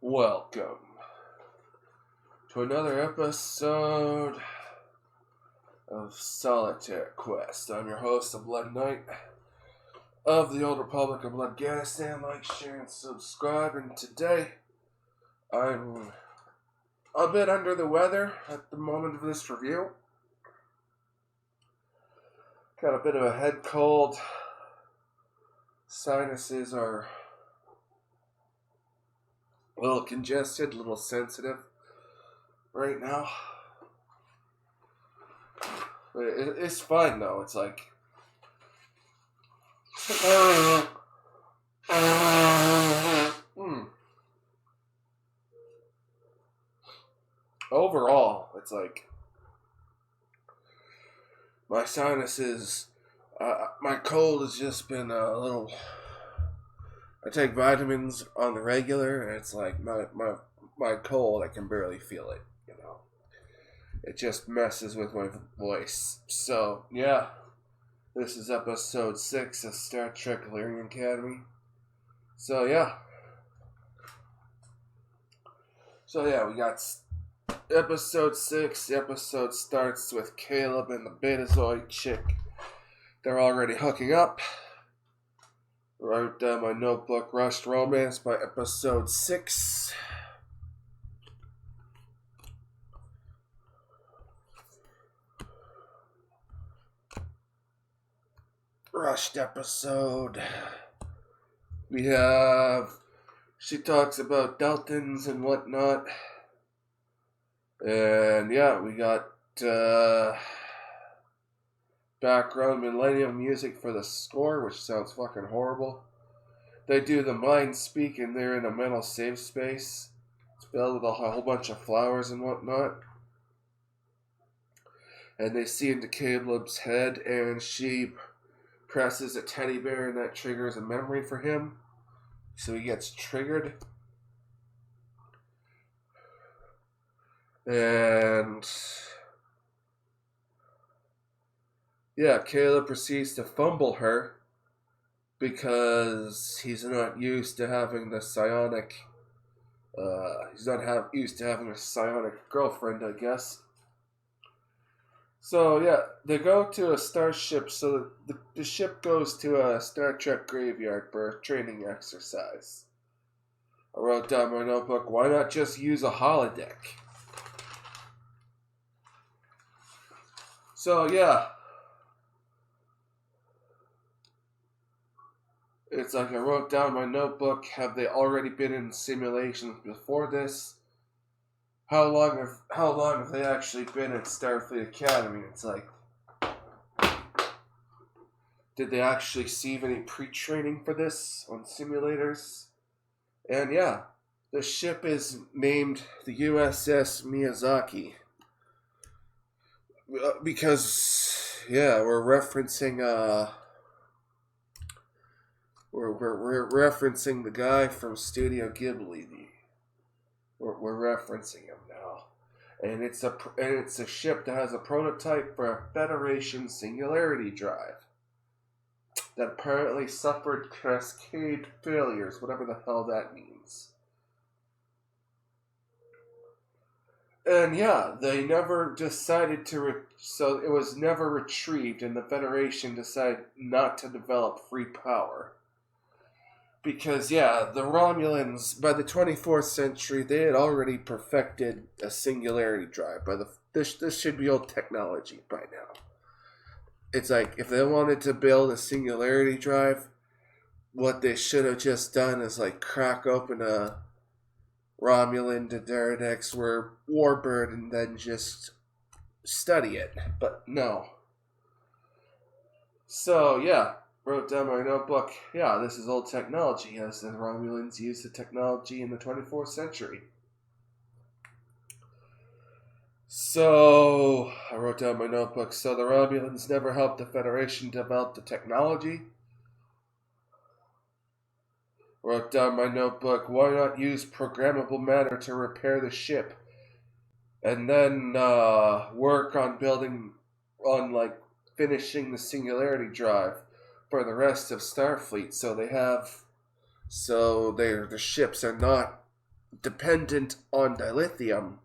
Welcome to another episode of Solitaire Quest. I'm your host, the Blood Knight of the Old Republic of Afghanistan. Like, share, and subscribe. And today, I'm a bit under the weather at the moment of this review. Got a bit of a head cold. Sinuses are a little congested, a little sensitive right now. It's fine though. It's like overall, it's like my sinuses. My cold has just been a little. I take vitamins on the regular, and it's like my cold. I can barely feel it. It just messes with my voice. So yeah, this is episode 6 of Star Trek: Learning Academy. So yeah, we got episode 6. The episode starts with Caleb and the Betazoid chick. They're already hooking up. Wrote down my notebook, Rushed Romance by episode 6. Rushed episode. She talks about Deltans and whatnot. And yeah, we got background millennium music for the score, which sounds fucking horrible. They do the mind speak, and they're in a mental safe space. It's filled with a whole bunch of flowers and whatnot. And they see into Caleb's head, and she presses a teddy bear, and that triggers a memory for him. So he gets triggered. And yeah, Caleb proceeds to fumble her because he's not used to having the psionic. He's not used to having a psionic girlfriend, I guess. So yeah, they go to a starship. So the ship goes to a Star Trek graveyard for a training exercise. I wrote down my notebook. Why not just use a holodeck? So yeah. It's like I wrote down my notebook. Have they already been in simulations before this? How long have they actually been at Starfleet Academy? It's like, did they actually receive any pre-training for this on simulators? And yeah, the ship is named the USS Miyazaki. Because yeah, we're referencing We're referencing the guy from Studio Ghibli. We're referencing him now, and it's a ship that has a prototype for a Federation singularity drive that apparently suffered cascade failures, whatever the hell that means. And yeah, they never decided so it was never retrieved, and the Federation decided not to develop free power. Because, yeah, the Romulans, by the 24th century, they had already perfected a singularity drive. This should be old technology by now. It's like, if they wanted to build a singularity drive, what they should have just done is, like, crack open a Romulan D'Deridex Warbird and then just study it. But no. So, yeah. Wrote down my notebook. Yeah, this is old technology, as the Romulans used the technology in the 24th century. So, I wrote down my notebook. So, the Romulans never helped the Federation develop the technology. Wrote down my notebook. Why not use programmable matter to repair the ship? And then work on finishing the singularity drive for the rest of Starfleet, so the ships are not dependent on dilithium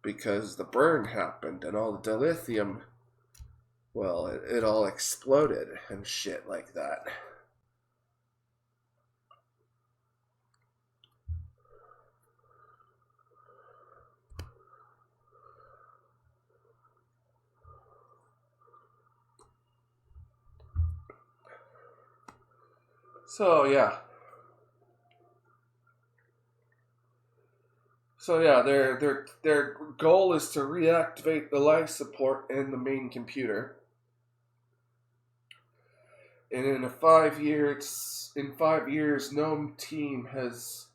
because the burn happened and all the dilithium, well, it all exploded and shit like that. So yeah. So yeah, their goal is to reactivate the life support in the main computer. And in 5 years, no team has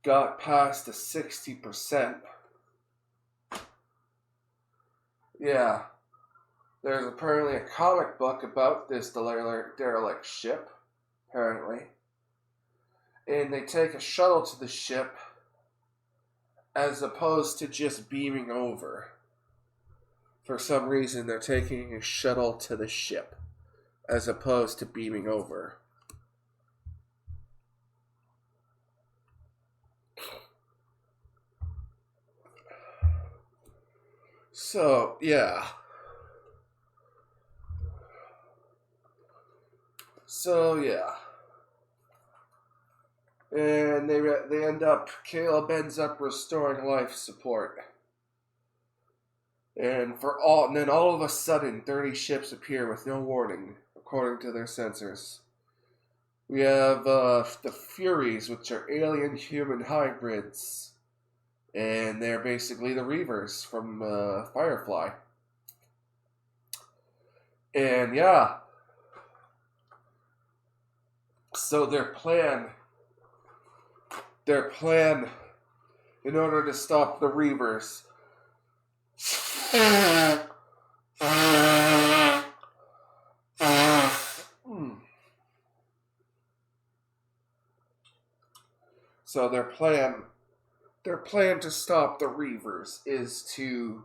got past the 60%. Yeah, there's apparently a comic book about this derelict ship, apparently. And they take a shuttle to the ship as opposed to just beaming over. For some reason, they're taking a shuttle to the ship as opposed to beaming over. So, yeah. And they end up, Caleb ends up restoring life support. And then all of a sudden, 30 ships appear with no warning, according to their sensors. We have the Furies, which are alien-human hybrids, and they're basically the Reavers from Firefly. And yeah, so their plan, in order to stop the Reavers. So their plan to stop the Reavers is to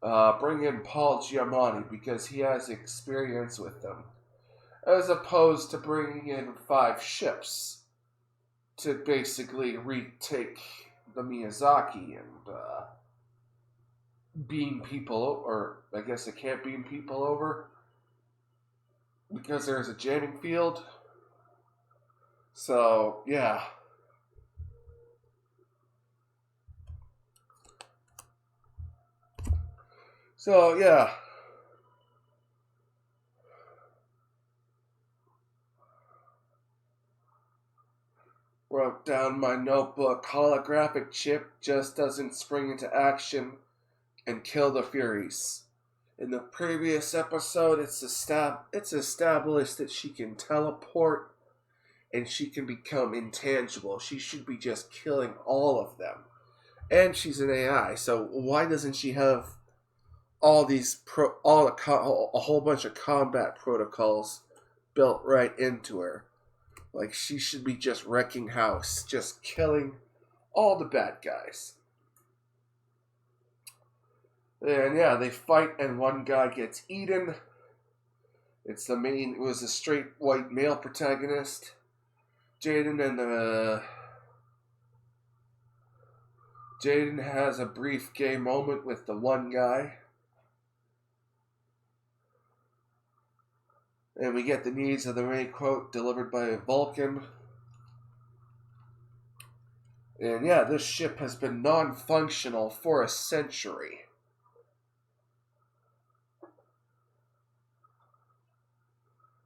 bring in Paul Giamatti because he has experience with them, as opposed to bringing in 5 ships to basically retake the Miyazaki and beam people, or I guess it can't beam people over because there's a jamming field. So, yeah. So, yeah. Wrote down my notebook. Holographic chip just doesn't spring into action and kill the Furies. In the previous episode, it's established that she can teleport and she can become intangible. She should be just killing all of them. And she's an AI, so why doesn't she have all these a whole bunch of combat protocols built right into her? Like, she should be just wrecking house, just killing all the bad guys. And yeah, they fight and one guy gets eaten. It was a straight white male protagonist. Jaden has a brief gay moment with the one guy. And we get the needs of the main quote delivered by Vulcan. And yeah, this ship has been non-functional for a century.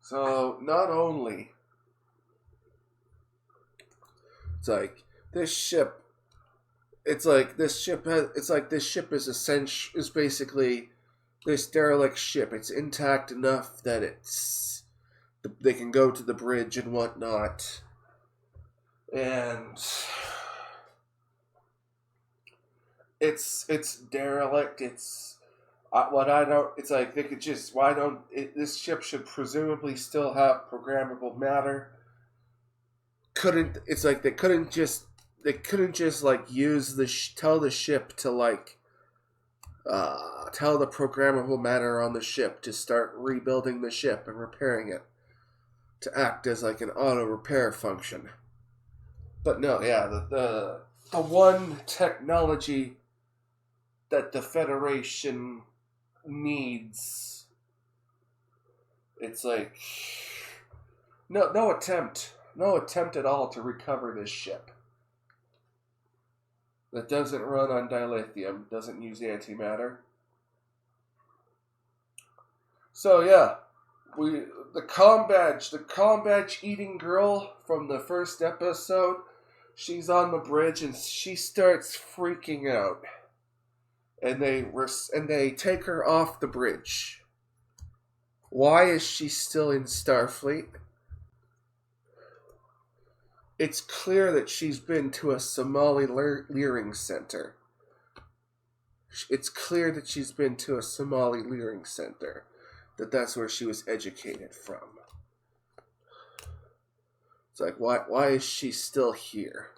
So, not only... It's like this ship is basically this derelict ship. It's intact enough that they can go to the bridge and whatnot. And it's derelict. It's what I don't. It's like they could just this ship should presumably still have programmable matter. It's like they couldn't just like use tell the ship to like tell the programmable matter on the ship to start rebuilding the ship and repairing it to act as like an auto repair function. But no, yeah, the one technology that the Federation needs, it's like no attempt at all to recover this ship. That doesn't run on dilithium, doesn't use antimatter. So yeah, the comm badge eating girl from the first episode, she's on the bridge and she starts freaking out, and they take her off the bridge. Why is she still in Starfleet? It's clear that she's been to a Somali leering center. It's clear that she's been to a Somali leering center. That's where she was educated from. It's like, why is she still here?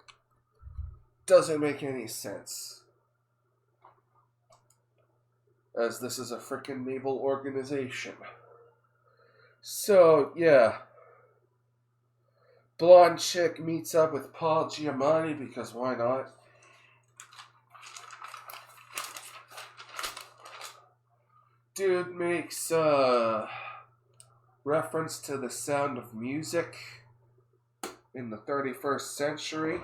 Doesn't make any sense. As this is a frickin' naval organization. So, yeah. Blonde chick meets up with Paul Giamatti because why not? Dude makes reference to the sound of music in the 31st century.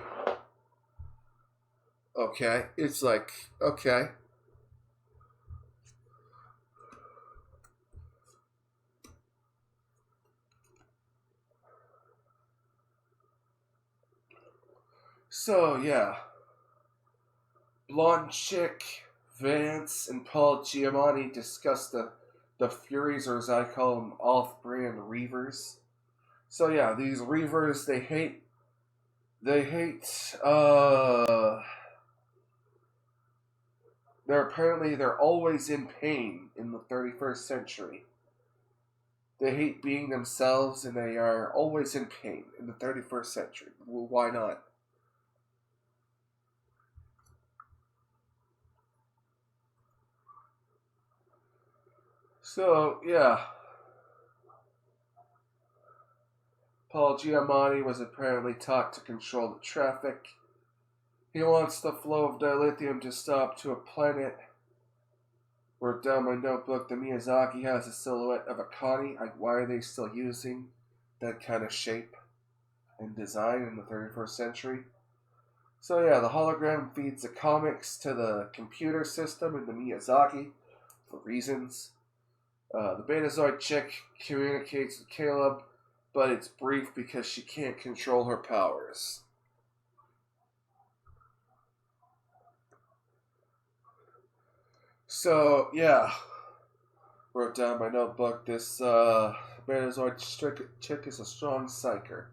Okay, it's like, okay. So, yeah. Blonde chick, Vance, and Paul Giamatti discuss the Furies, or as I call them, off-brand Reavers. So, yeah, these Reavers, they hate, they're always in pain in the 31st century. They hate being themselves, and they are always in pain in the 31st century. Well, why not? So, yeah. Paul Giamatti was apparently taught to control the traffic. He wants the flow of dilithium to stop to a planet. Wrote down my notebook, the Miyazaki has a silhouette of a Connie. Why are they still using that kind of shape and design in the 31st century? So yeah, the hologram feeds the comics to the computer system in the Miyazaki for reasons. The Betazoid chick communicates with Caleb, but it's brief because she can't control her powers. So, yeah. Wrote down my notebook, this Betazoid chick is a strong psyker.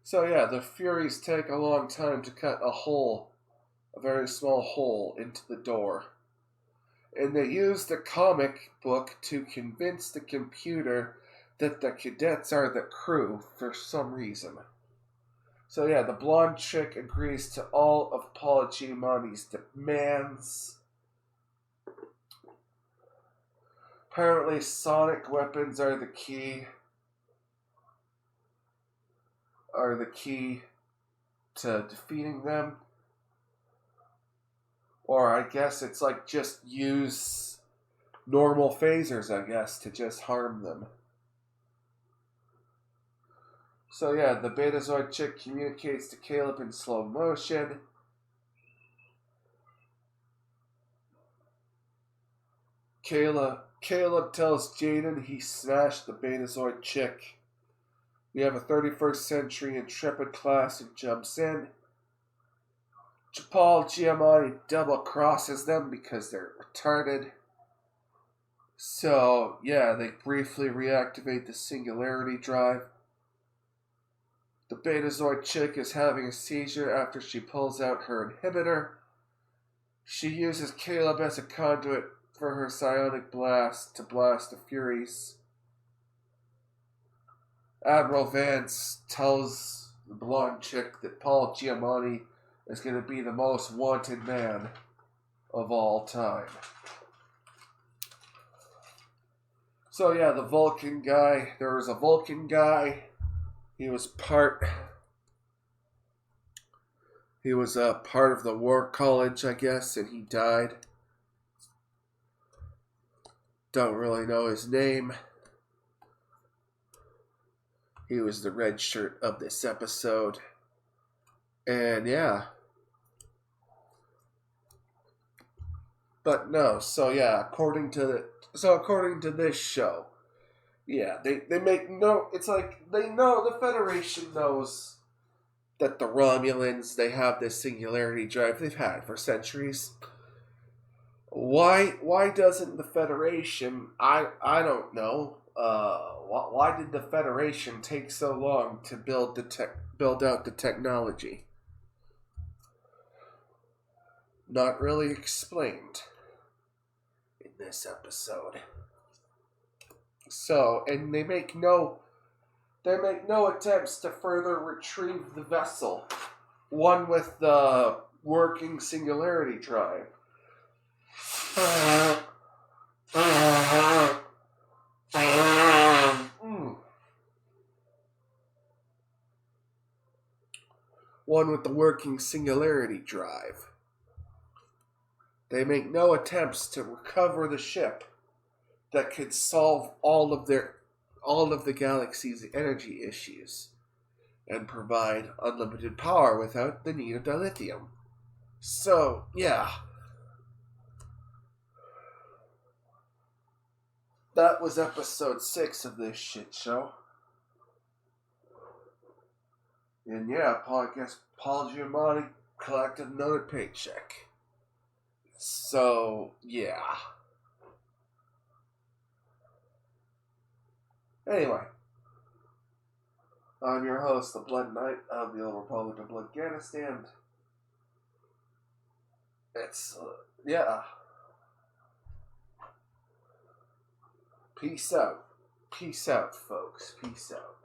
So, yeah, the Furies take a long time to cut a very small hole into the door. And they use the comic book to convince the computer that the cadets are the crew for some reason. So yeah, the blonde chick agrees to all of Paul Giamatti's demands. Apparently sonic weapons are the key to defeating them. Or I guess it's like just use normal phasers, I guess, to just harm them. So yeah, the Betazoid chick communicates to Caleb in slow motion. Caleb tells Jaden he smashed the Betazoid chick. We have a 31st century Intrepid class and jumps in. Paul Giamatti double crosses them because they're retarded. So, yeah, they briefly reactivate the singularity drive. The Betazoid chick is having a seizure after she pulls out her inhibitor. She uses Caleb as a conduit for her psionic blast to blast the Furies. Admiral Vance tells the blonde chick that Paul Giamatti is going to be the most wanted man of all time. So yeah, the Vulcan guy, there was a Vulcan guy. He was part He was a part of the war college, I guess, and he died. Don't really know his name. He was the red shirt of this episode. And yeah. But no, so yeah, according to this show, yeah, they make no it's like they know the Federation knows that the Romulans they have this singularity drive they've had for centuries. Why doesn't the Federation I don't know. Why did the Federation take so long to build out the technology? Not really explained in this episode. So, and they make no attempts to further retrieve the vessel, one with the working singularity drive. One with the working singularity drive. They make no attempts to recover the ship that could solve all of the galaxy's energy issues and provide unlimited power without the need of dilithium. So, yeah. That was episode 6 of this shit show. And yeah, I guess Paul Giamatti collected another paycheck. So, yeah. Anyway, I'm your host, the Blood Knight of the Old Republic of Afghanistan. It's, yeah. Peace out. Peace out, folks. Peace out.